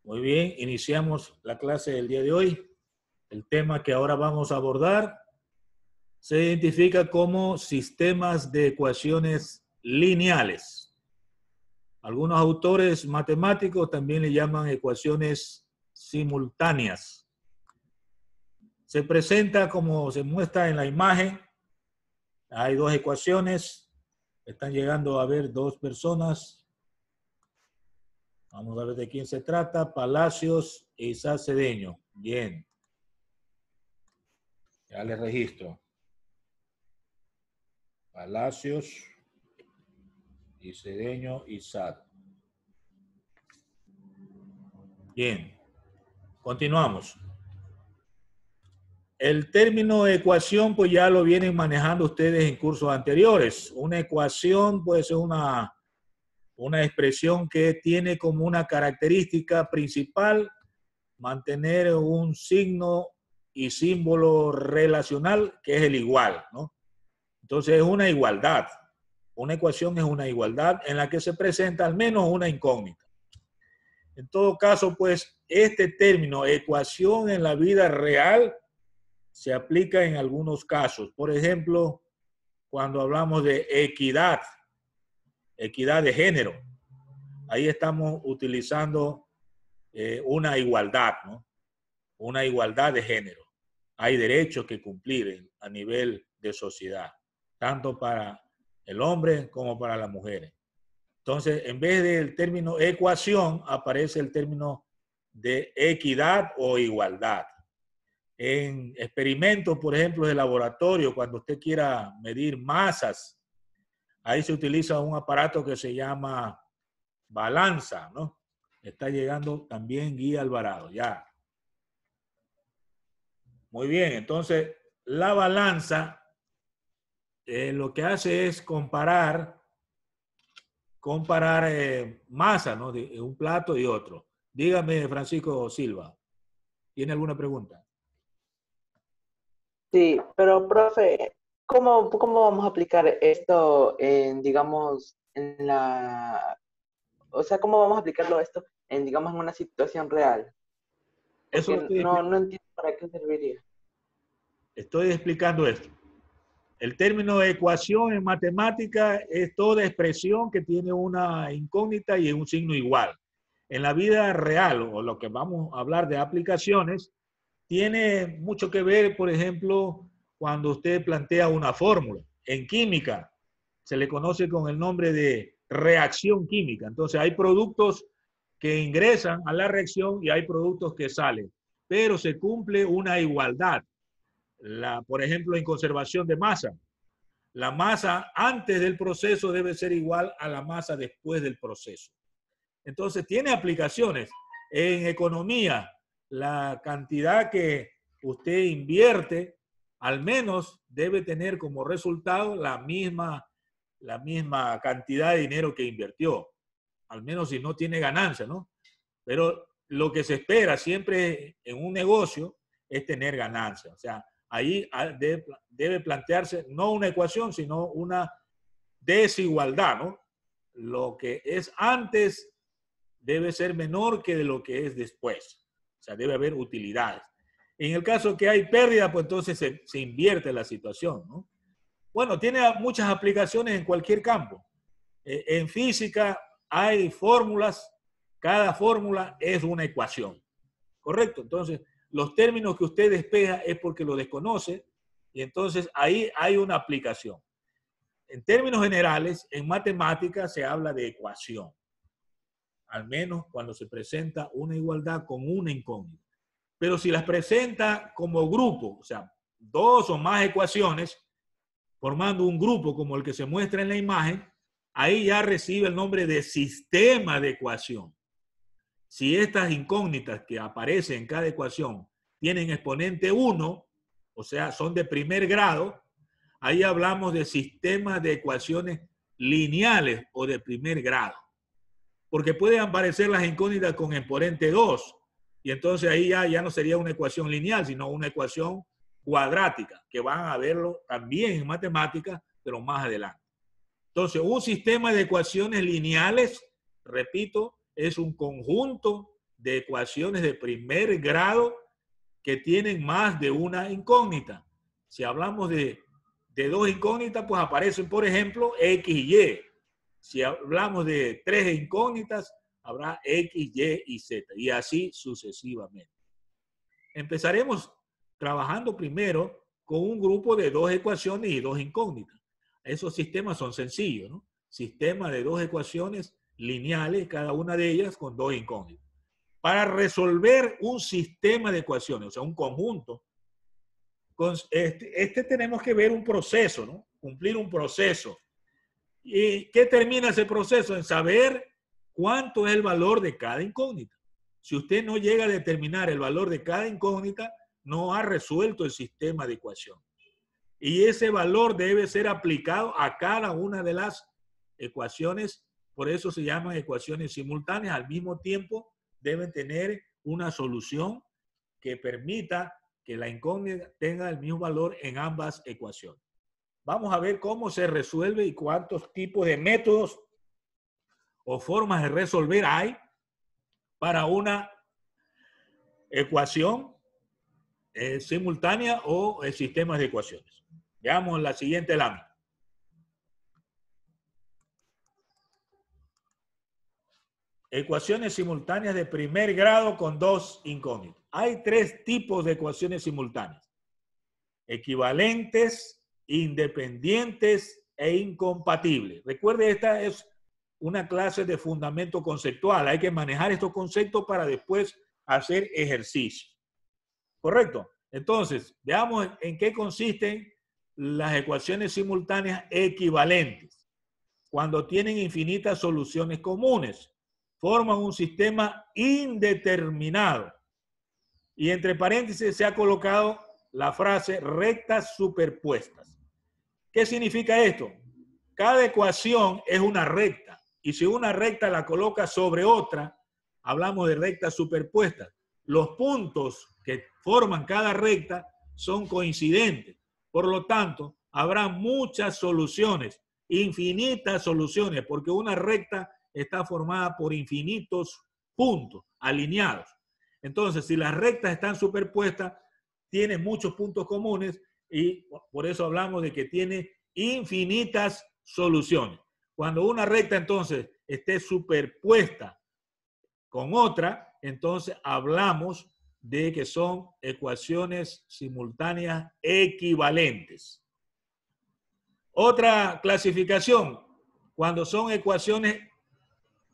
Muy bien, iniciamos la clase del día de hoy. El tema que ahora vamos a abordar se identifica como sistemas de ecuaciones lineales. Algunos autores matemáticos también le llaman ecuaciones simultáneas. Se presenta como se muestra en la imagen. Hay dos ecuaciones. Están llegando a ver dos personas. Vamos a ver de quién se trata. Palacios e Isaac Cedeño. Bien. Ya les registro. Palacios y Cedeño Isaac. Bien. Continuamos. El término ecuación, pues ya lo vienen manejando ustedes en cursos anteriores. Una ecuación puede ser una expresión que tiene como una característica principal mantener un signo y símbolo relacional que es el igual, ¿no? Entonces es una igualdad. Una ecuación es una igualdad en la que se presenta al menos una incógnita. En todo caso, pues este término ecuación en la vida real se aplica en algunos casos. Por ejemplo, cuando hablamos de equidad de género, ahí estamos utilizando una igualdad, ¿no? Una igualdad de género. Hay derechos que cumplir a nivel de sociedad, tanto para el hombre como para las mujeres. Entonces, en vez del término ecuación, aparece el término de equidad o igualdad. En experimentos, por ejemplo, de laboratorio, cuando usted quiera medir masas, ahí se utiliza un aparato que se llama balanza, ¿no? Está llegando también Guía Alvarado, ya. Muy bien, entonces la balanza lo que hace es comparar masa, ¿no? De un plato y otro. Dígame, Francisco Silva, ¿tiene alguna pregunta? Sí, pero profe, ¿cómo vamos a aplicar esto en, digamos, o sea, cómo vamos a aplicarlo esto en, digamos, en una situación real? Eso lo Porque estoy no explicando. entiendo para qué serviría. Estoy explicando esto. El término ecuación en matemática es toda expresión que tiene una incógnita y un signo igual. En la vida real, o lo que vamos a hablar de aplicaciones, tiene mucho que ver, por ejemplo, cuando usted plantea una fórmula. En química se le conoce con el nombre de reacción química. Entonces hay productos que ingresan a la reacción y hay productos que salen, pero se cumple una igualdad. Por ejemplo, en conservación de masa, la masa antes del proceso debe ser igual a la masa después del proceso. Entonces, tiene aplicaciones. En economía, la cantidad que usted invierte, al menos debe tener como resultado la misma cantidad de dinero que invirtió. Al menos si no tiene ganancia, ¿no? Pero lo que se espera siempre en un negocio es tener ganancia. O sea, ahí debe plantearse no una ecuación, sino una desigualdad, ¿no? Lo que es antes debe ser menor que de lo que es después. O sea, debe haber utilidades. En el caso que hay pérdida, pues entonces se invierte la situación, ¿no? Bueno, tiene muchas aplicaciones en cualquier campo. En física hay fórmulas, cada fórmula es una ecuación, ¿correcto? Entonces, los términos que usted despeja es porque lo desconoce y entonces ahí hay una aplicación. En términos generales, en matemáticas se habla de ecuación, al menos cuando se presenta una igualdad con una incógnita. Pero si las presenta como grupo, o sea, dos o más ecuaciones, formando un grupo como el que se muestra en la imagen, ahí ya recibe el nombre de sistema de ecuación. Si estas incógnitas que aparecen en cada ecuación tienen exponente 1, o sea, son de primer grado, ahí hablamos de sistemas de ecuaciones lineales o de primer grado. Porque pueden aparecer las incógnitas con exponente 2, y entonces ahí ya no sería una ecuación lineal, sino una ecuación cuadrática, que van a verlo también en matemáticas, pero más adelante. Entonces, un sistema de ecuaciones lineales, repito, es un conjunto de ecuaciones de primer grado que tienen más de una incógnita. Si hablamos de dos incógnitas, pues aparecen, por ejemplo, X y Y. Si hablamos de tres incógnitas, habrá X, Y y Z, y así sucesivamente. Empezaremos trabajando primero con un grupo de dos ecuaciones y dos incógnitas. Esos sistemas son sencillos, ¿no? Sistema de dos ecuaciones lineales, cada una de ellas con dos incógnitas. Para resolver un sistema de ecuaciones, o sea, un conjunto, tenemos que ver un proceso, ¿no? Cumplir un proceso. ¿Y qué termina ese proceso? En saber cuánto es el valor de cada incógnita. Si usted no llega a determinar el valor de cada incógnita, no ha resuelto el sistema de ecuación. Y ese valor debe ser aplicado a cada una de las ecuaciones. Por eso se llaman ecuaciones simultáneas. Al mismo tiempo, deben tener una solución que permita que la incógnita tenga el mismo valor en ambas ecuaciones. Vamos a ver cómo se resuelve y cuántos tipos de métodos o formas de resolver hay para una ecuación simultánea o sistemas de ecuaciones. Veamos la siguiente lámina. Ecuaciones simultáneas de primer grado con dos incógnitas. Hay tres tipos de ecuaciones simultáneas: equivalentes, independientes e incompatibles. Recuerde, esta es una clase de fundamento conceptual. Hay que manejar estos conceptos para después hacer ejercicio. ¿Correcto? Entonces, veamos en qué consisten las ecuaciones simultáneas equivalentes. Cuando tienen infinitas soluciones comunes, forman un sistema indeterminado. Y entre paréntesis se ha colocado la frase rectas superpuestas. ¿Qué significa esto? Cada ecuación es una recta. Y si una recta la coloca sobre otra, hablamos de rectas superpuestas. Los puntos que forman cada recta son coincidentes. Por lo tanto, habrá muchas soluciones, infinitas soluciones, porque una recta está formada por infinitos puntos alineados. Entonces, si las rectas están superpuestas, tiene muchos puntos comunes y por eso hablamos de que tiene infinitas soluciones. Cuando una recta entonces esté superpuesta con otra, entonces hablamos de que son ecuaciones simultáneas equivalentes. Otra clasificación, cuando son ecuaciones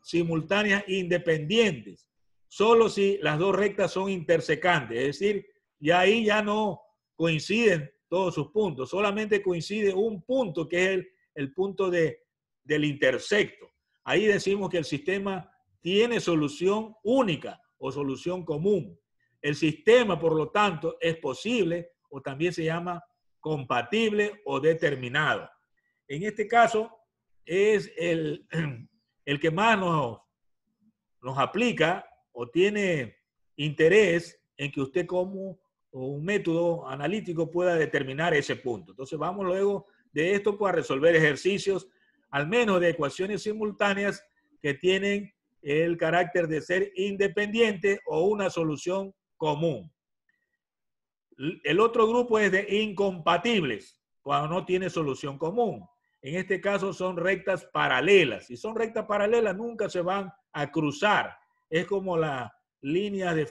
simultáneas independientes, solo si las dos rectas son intersecantes, es decir, y ahí ya no coinciden todos sus puntos, solamente coincide un punto que es el punto del intersecto. Ahí decimos que el sistema tiene solución única o solución común. El sistema, por lo tanto, es posible o también se llama compatible o determinado. En este caso es el que más nos aplica o tiene interés en que usted como un método analítico pueda determinar ese punto. Entonces vamos luego de esto para resolver ejercicios, al menos de ecuaciones simultáneas que tienen el carácter de ser independiente o una solución común. El otro grupo es de incompatibles, cuando no tiene solución común. En este caso son rectas paralelas. Si son rectas paralelas, nunca se van a cruzar. Es como las líneas de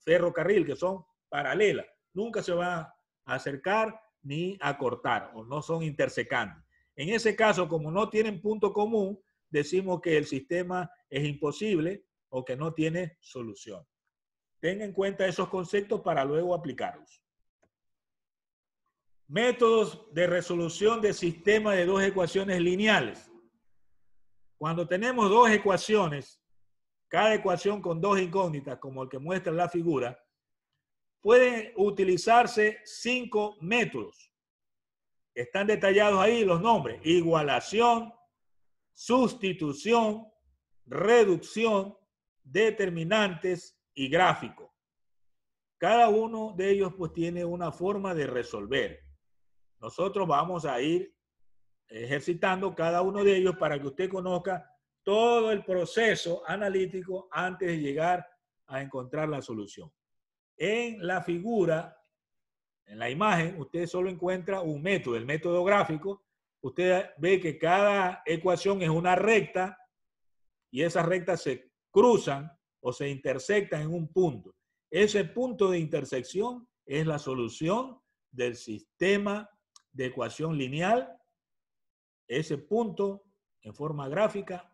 ferrocarril que son paralelas. Nunca se van a acercar ni a cortar o no son intersecantes. En ese caso, como no tienen punto común, decimos que el sistema es imposible o que no tiene solución. Tenga en cuenta esos conceptos para luego aplicarlos. Métodos de resolución de sistema de dos ecuaciones lineales. Cuando tenemos dos ecuaciones, cada ecuación con dos incógnitas, como el que muestra la figura, pueden utilizarse 5 métodos. Están detallados ahí los nombres: igualación, sustitución, reducción, determinantes y gráfico. Cada uno de ellos pues tiene una forma de resolver. Nosotros vamos a ir ejercitando cada uno de ellos para que usted conozca todo el proceso analítico antes de llegar a encontrar la solución. En la figura, en la imagen, usted solo encuentra un método, el método gráfico. Usted ve que cada ecuación es una recta y esas rectas se cruzan o se intersectan en un punto. Ese punto de intersección es la solución del sistema de ecuación lineal. Ese punto en forma gráfica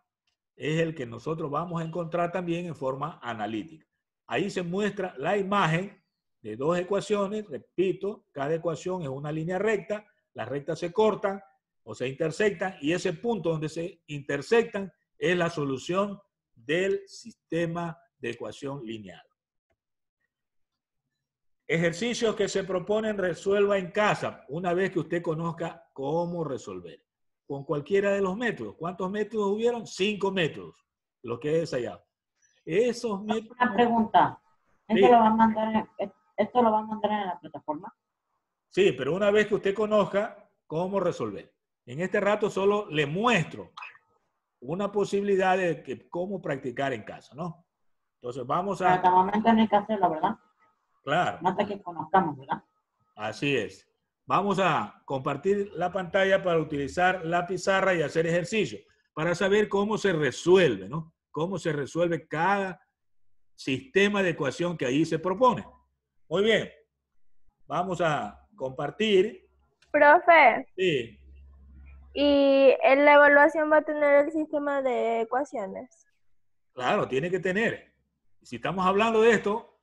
es el que nosotros vamos a encontrar también en forma analítica. Ahí se muestra la imagen de dos ecuaciones. Repito, cada ecuación es una línea recta, las rectas se cortan o se intersectan y ese punto donde se intersectan es la solución del sistema de ecuación lineal. Ejercicios que se proponen resuelva en casa una vez que usted conozca cómo resolver. Con cualquiera de los métodos. ¿Cuántos métodos hubieron? 5 métodos, los que he ensayado. Esos métodos... Una pregunta. ¿Esto, sí. lo va a mandar, ¿Esto lo va a mandar en la plataforma? Sí, pero una vez que usted conozca cómo resolver. En este rato solo le muestro una posibilidad de que, cómo practicar en casa, ¿no? Entonces vamos a... Hasta el momento no hay que hacerlo, ¿verdad? Claro. No hasta que conozcamos, ¿verdad? Así es. Vamos a compartir la pantalla para utilizar la pizarra y hacer ejercicio, para saber cómo se resuelve, ¿no? Cómo se resuelve cada sistema de ecuación que ahí se propone. Muy bien. Vamos a compartir. Profe, Sí. ¿y en la evaluación va a tener el sistema de ecuaciones? Claro, tiene que tener. Si estamos hablando de esto,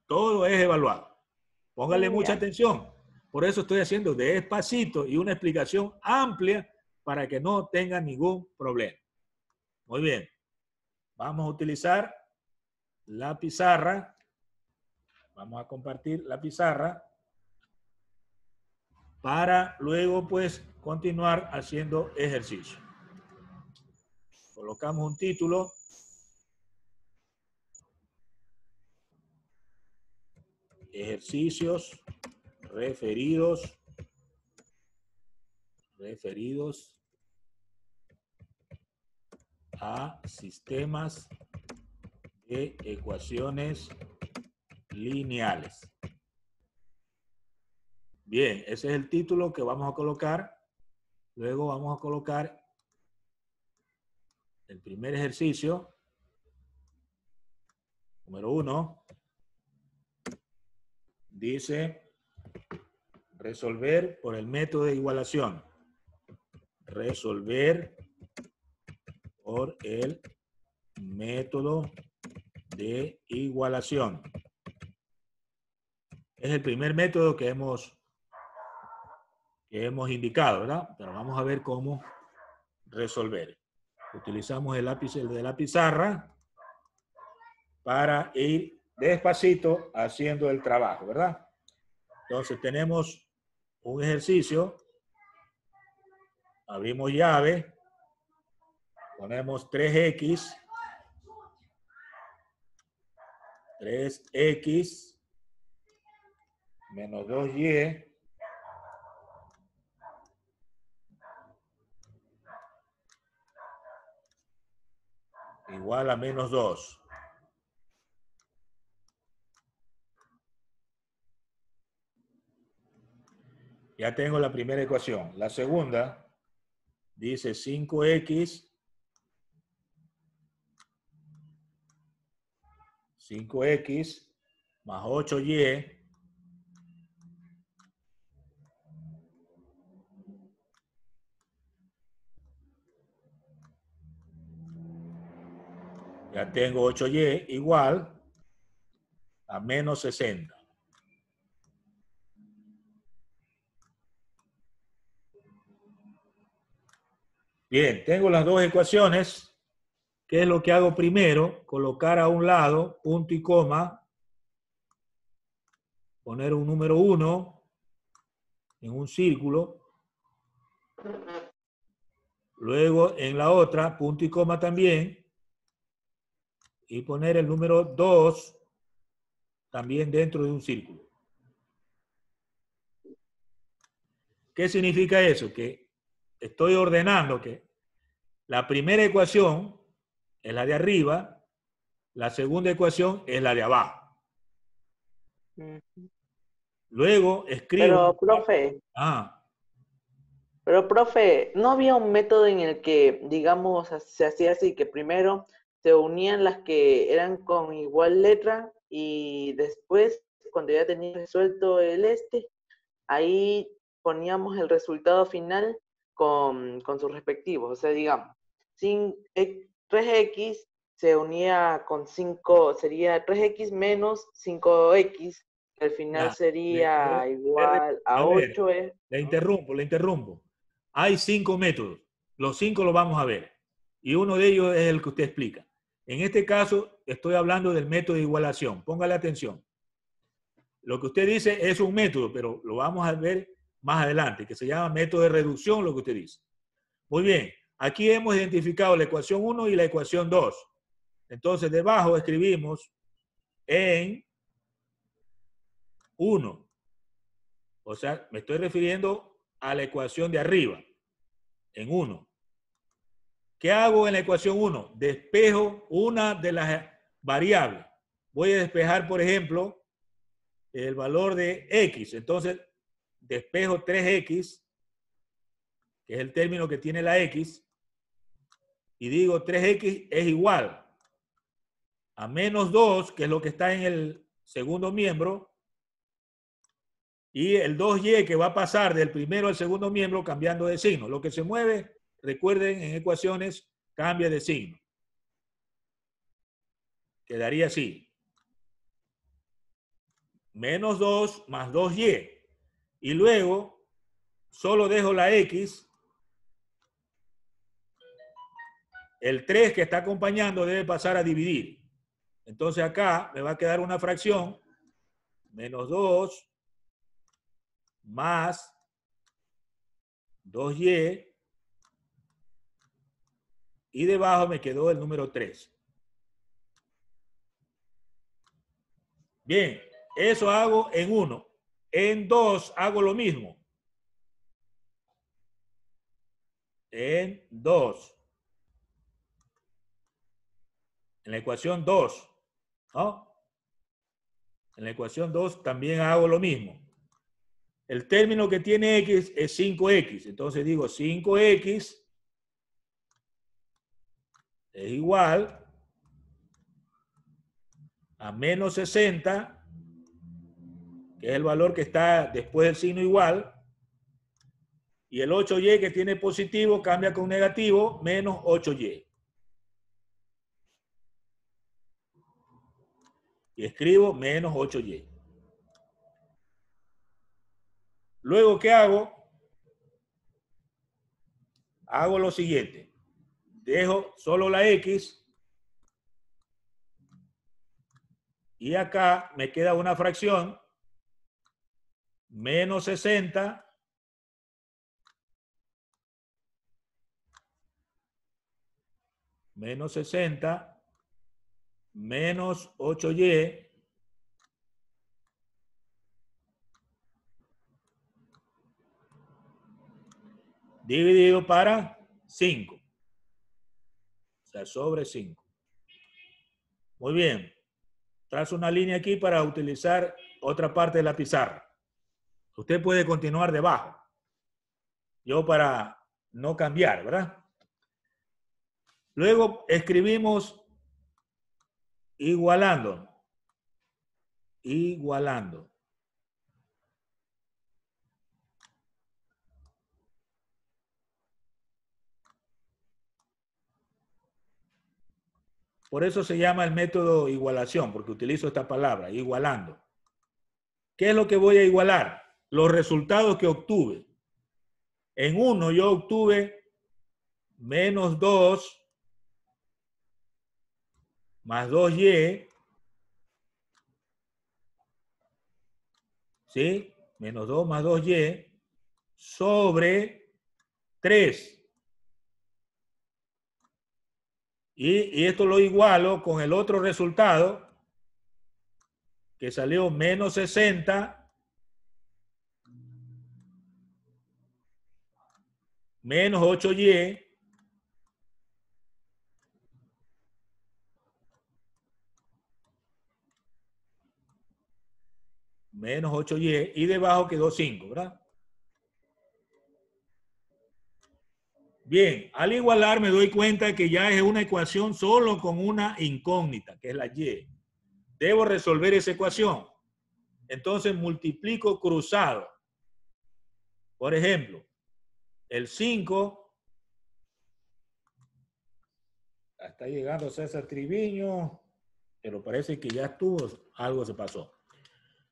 todo es evaluado. Póngale mucha atención. Por eso estoy haciendo despacito y una explicación amplia para que no tengan ningún problema. Muy bien. Vamos a utilizar la pizarra. Vamos a compartir la pizarra para luego, pues, continuar haciendo ejercicio. Colocamos un título. Ejercicios referidos a sistemas de ecuaciones lineales. Bien, ese es el título que vamos a colocar. Luego vamos a colocar el primer ejercicio, número 1. Dice resolver por el método de igualación. Resolver por el método de igualación. Es el primer método que hemos indicado, ¿verdad? Pero vamos a ver cómo resolver. Utilizamos el lápiz de la pizarra para ir despacito haciendo el trabajo, ¿verdad? Entonces tenemos un ejercicio. Abrimos llave. Ponemos 3x. 3x menos 2y igual a menos 2. Ya tengo la primera ecuación. La segunda dice 5x más 8y ya tengo 8y igual a menos 60. Bien, tengo las dos ecuaciones. ¿Qué es lo que hago primero? Colocar a un lado punto y coma, poner un número 1 en un círculo. Luego en la otra, punto y coma también. Y poner el número 2 también dentro de un círculo. ¿Qué significa eso? Que estoy ordenando que la primera ecuación es la de arriba La segunda ecuación es la de abajo. Ujú. Luego escribo. Pero, profe, Ah, ¿no había un método en el que, digamos, se hacía así, que primero se unían las que eran con igual letra y después, cuando ya tenía resuelto ahí poníamos el resultado final con sus respectivos? O sea, digamos, 3x se unía con 5, sería 3x menos 5x, que al final ya. sería igual a A ver, 8. le interrumpo. Hay 5 métodos. Los 5 los vamos a ver. Y uno de ellos es el que usted explica. En este caso, estoy hablando del método de igualación. Póngale atención. Lo que usted dice es un método, pero lo vamos a ver más adelante, que se llama método de reducción, lo que usted dice. Muy bien. Aquí hemos identificado la ecuación 1 y la ecuación 2. Entonces, debajo escribimos en 1. O sea, me estoy refiriendo a la ecuación de arriba, en 1. ¿Qué hago en la ecuación 1? Despejo una de las variables. Voy a despejar, por ejemplo, el valor de x. Entonces, despejo 3x, que es el término que tiene la x, y digo 3x es igual a menos 2, que es lo que está en el segundo miembro, y el 2y que va a pasar del primero al segundo miembro cambiando de signo. Lo que se mueve, recuerden, en ecuaciones, cambia de signo. Quedaría así. Menos 2 más 2y. Y luego solo dejo la x. El 3 que está acompañando debe pasar a dividir. Entonces acá me va a quedar una fracción. Menos 2 más 2y. Y debajo me quedó el número 3. Bien, eso hago en 1. En 2 hago lo mismo. En 2. En la ecuación 2. ¿No? En la ecuación 2 también hago lo mismo. El término que tiene x es 5x. Entonces digo 5x es igual a menos 60, que es el valor que está después del signo igual, y el 8y que tiene positivo cambia con negativo, menos 8y. Y escribo menos 8y. Luego, ¿qué hago? Hago lo siguiente. Dejo solo la x y acá me queda una fracción, menos 60 menos 60 menos 8y dividido para 5. O sea, sobre 5. Muy bien. Trazo una línea aquí para utilizar otra parte de la pizarra. Usted puede continuar debajo. Yo para no cambiar, ¿verdad? Luego escribimos igualando. Igualando. Por eso se llama el método igualación, porque utilizo esta palabra, igualando. ¿Qué es lo que voy a igualar? Los resultados que obtuve. En 1 yo obtuve menos 2 más 2y, ¿sí? Menos 2 más 2y sobre 3. Y esto lo igualo con el otro resultado, que salió menos 60 menos 8y menos 8y, y debajo quedó 5, ¿verdad? Bien, al igualar me doy cuenta que ya es una ecuación solo con una incógnita, que es la y. Debo resolver esa ecuación. Entonces multiplico cruzado. Por ejemplo, el 5, está llegando César Triviño, pero parece que ya estuvo, algo se pasó.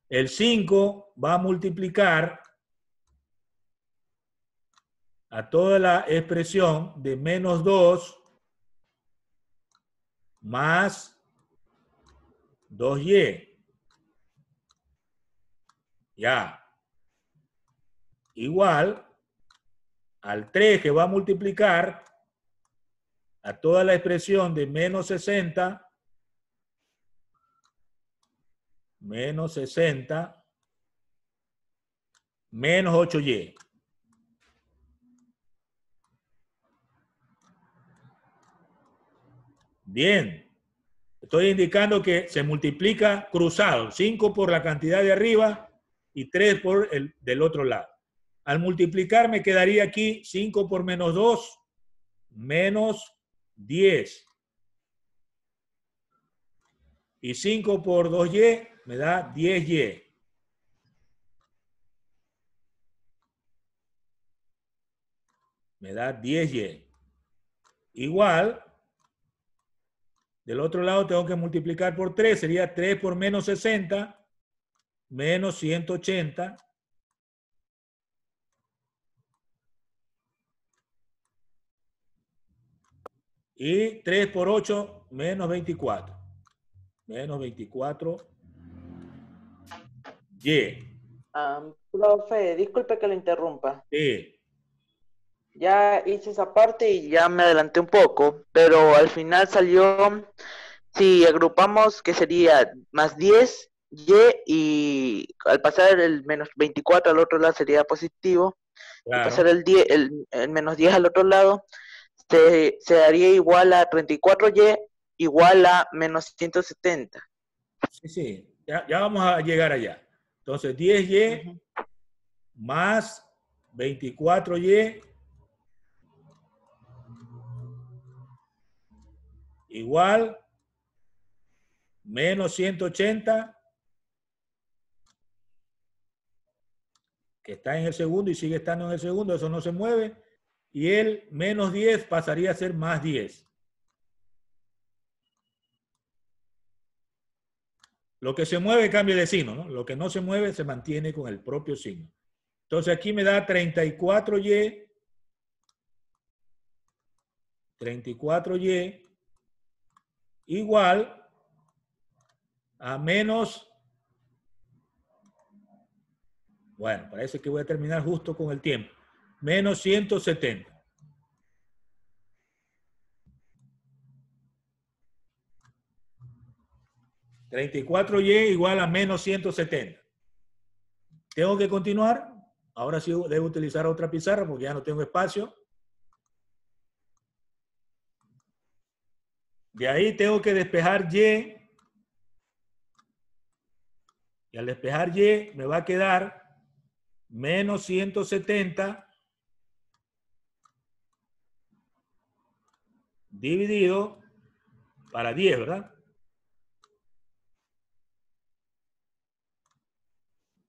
El 5 va a multiplicar a toda la expresión de menos 2 más 2y. Ya. Igual al 3 que va a multiplicar a toda la expresión de menos 60 menos 8y. Bien. Estoy indicando que se multiplica cruzado. 5 por la cantidad de arriba y 3 por el del otro lado. Al multiplicar me quedaría aquí 5 por menos 2, menos 10. Y 5 por 2y me da 10y. Me da 10y. Igual, del otro lado tengo que multiplicar por 3. Sería 3 por menos 60, menos 180. Y 3 por 8, menos 24. Menos 24y. Profe, disculpe que lo interrumpa. Sí. Ya hice esa parte y ya me adelanté un poco, pero al final salió, si agrupamos, que sería más 10, y al pasar el menos 24 al otro lado sería positivo, Claro. y pasar el menos 10 al otro lado, se daría igual a 34y igual a menos 170. Sí. Ya vamos a llegar allá. Entonces, 10y más 24y igual menos 180, que está en el segundo y sigue estando en el segundo, eso no se mueve, y el menos 10 pasaría a ser más 10. Lo que se mueve cambia de signo, ¿no? Lo que no se mueve se mantiene con el propio signo. Entonces aquí me da 34y igual a menos, bueno, parece que voy a terminar justo con el tiempo, menos 170. ¿34y igual a menos 170? ¿Tengo que continuar? Ahora sí debo utilizar otra pizarra porque ya no tengo espacio. De ahí tengo que despejar y. Y al despejar y me va a quedar menos 170 dividido para 10, ¿verdad?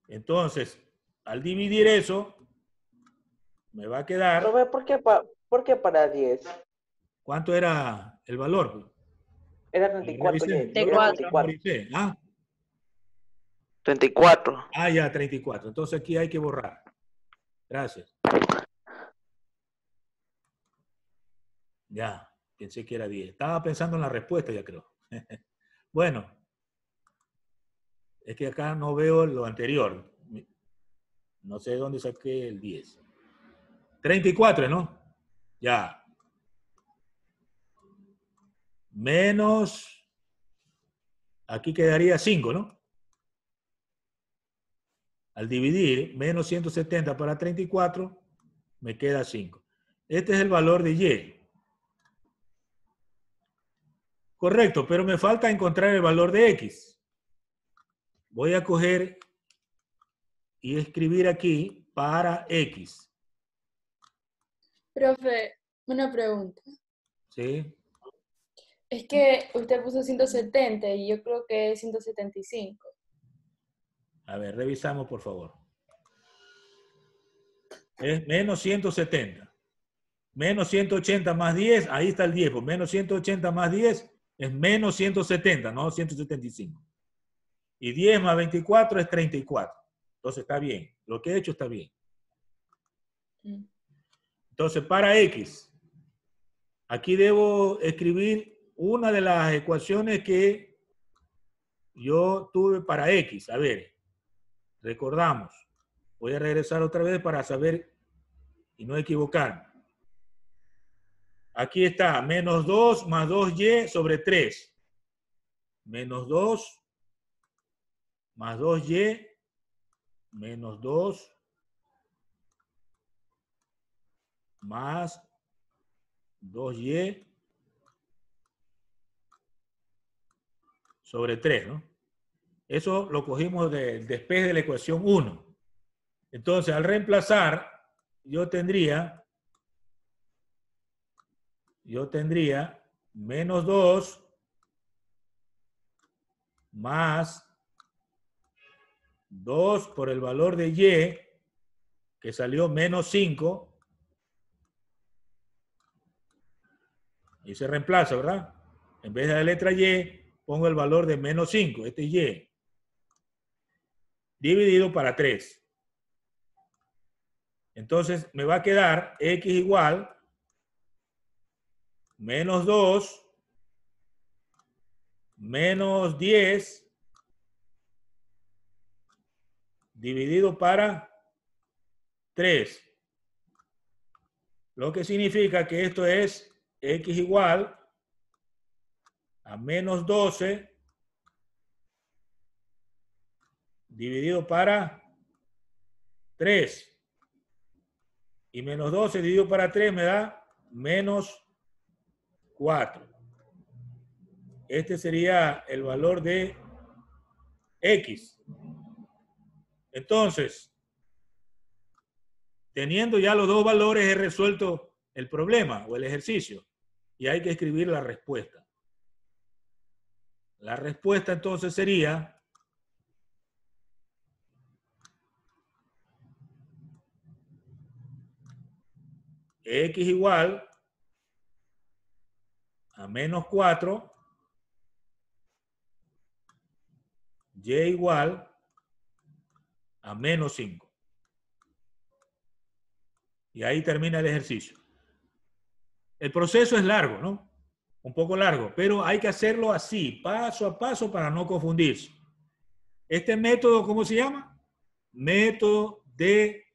Entonces, al dividir eso, me va a quedar... Profe, ¿por qué para 10? ¿Cuánto era el valor? Era 34. Yo lo 34. memoricé. ¿Ah? 34. Ah, ya, 34. Entonces aquí hay que borrar. Gracias. Ya, pensé que era 10. Estaba pensando en la respuesta, ya creo. Bueno, es que acá no veo lo anterior. No sé dónde saqué el 10. 34, ¿no? Ya. Menos, aquí quedaría 5, ¿no? Al dividir menos 170 para 34, me queda 5. Este es el valor de y. Correcto, pero me falta encontrar el valor de x. Voy a coger y escribir aquí para X. Profe, una pregunta. ¿Sí? Es que usted puso 170 y yo creo que es 175. A ver, revisamos por favor. Es menos 170. Menos 180 más 10, ahí está el 10. Pues menos 180 más 10 es menos 170, no 175. Y 10 más 24 es 34. Entonces está bien. Lo que he hecho está bien. Entonces, para X, aquí debo escribir una de las ecuaciones que yo tuve para X. A ver, recordamos. Voy a regresar otra vez para saber y no equivocarme. Aquí está, menos 2 más 2y sobre 3. Menos 2 más 2y menos 2 más 2y sobre 3, ¿no? Eso lo cogimos del despeje de la ecuación 1. Entonces, al reemplazar, yo tendría menos 2 más 2 por el valor de y, que salió menos 5, y se reemplaza, ¿verdad? En vez de la letra y, pongo el valor de menos 5, este es y, dividido para 3. Entonces, me va a quedar x igual menos 2 menos 10 dividido para 3. Lo que significa que esto es x igual a menos 12 dividido para 3. Y menos 12 dividido para 3 me da menos 4. Este sería el valor de X. Entonces, teniendo ya los dos valores, he resuelto el problema o el ejercicio. Y hay que escribir la respuesta. La respuesta entonces sería X igual a menos 4, Y igual a menos 5. Y ahí termina el ejercicio. El proceso es largo, ¿no? Un poco largo, pero hay que hacerlo así, paso a paso para no confundirse. Este método, ¿cómo se llama? Método de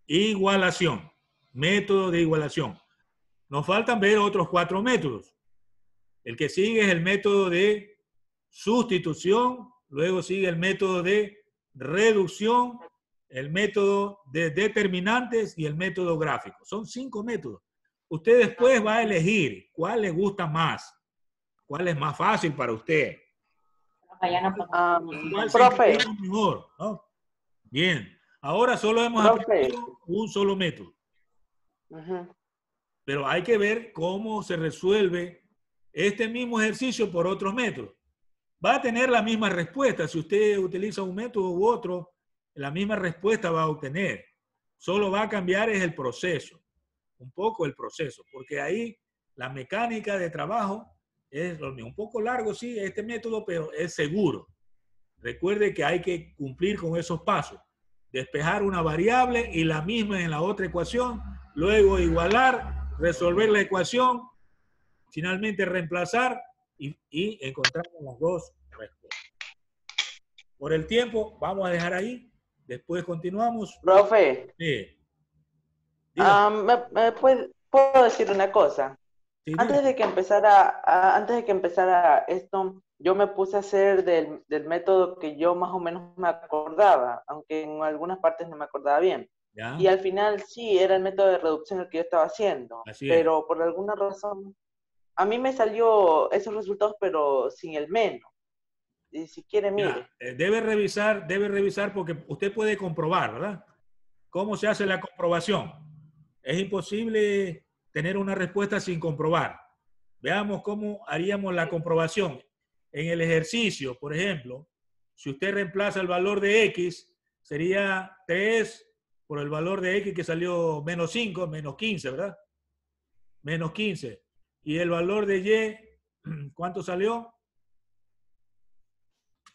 igualación. Método de igualación. Nos faltan ver otros 4 métodos. El que sigue es el método de sustitución, luego sigue el método de reducción, el método de determinantes y el método gráfico. Son 5 métodos. Usted después va a elegir cuál le gusta más, cuál es más fácil para usted. ¿Cuál se Profe. entiende mejor, ¿no? Bien. Ahora solo hemos aprendido un solo método. Pero hay que ver cómo se resuelve este mismo ejercicio por otros métodos. Va a tener la misma respuesta. Si usted utiliza un método u otro, la misma respuesta va a obtener. Solo va a cambiar es el proceso. Un poco el proceso. Porque ahí la mecánica de trabajo es lo mismo. Un poco largo, sí, este método, pero es seguro. Recuerde que hay que cumplir con esos pasos. Despejar una variable y la misma en la otra ecuación. Luego igualar, resolver la ecuación. Finalmente reemplazar y encontrar las dos respuestas. Por el tiempo, vamos a dejar ahí. Después continuamos. Profe, Sí. ¿puedo decir una cosa? Sí, Antes de que empezara esto, yo me puse a hacer del método que yo más o menos me acordaba, aunque en algunas partes no me acordaba bien. ¿ya? Y al final sí, era el método de reducción el que yo estaba haciendo. Así es. Pero por alguna razón, a mí me salió esos resultados, pero sin el menos. y si quiere, mire. Ya, debe revisar porque usted puede comprobar, ¿verdad? ¿Cómo se hace la comprobación? Es imposible tener una respuesta sin comprobar. Veamos cómo haríamos la comprobación. En el ejercicio, por ejemplo, si usted reemplaza el valor de X, sería 3 por el valor de X que salió menos 5, menos 15, ¿verdad? Menos 15. Y el valor de Y, ¿cuánto salió?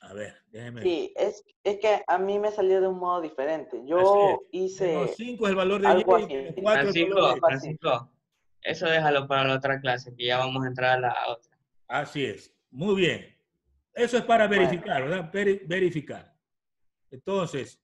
A ver, déjeme ver. Sí, es que a mí me salió de un modo diferente. Así Yo es. hice Menos 5 es el valor de algo Y, así. menos 4 es el valor de X. Francisco, eso déjalo para la otra clase, que ya vamos a entrar a la otra. Así es. Muy bien. Eso es para Bueno. verificar, ¿verdad? Verificar. Entonces,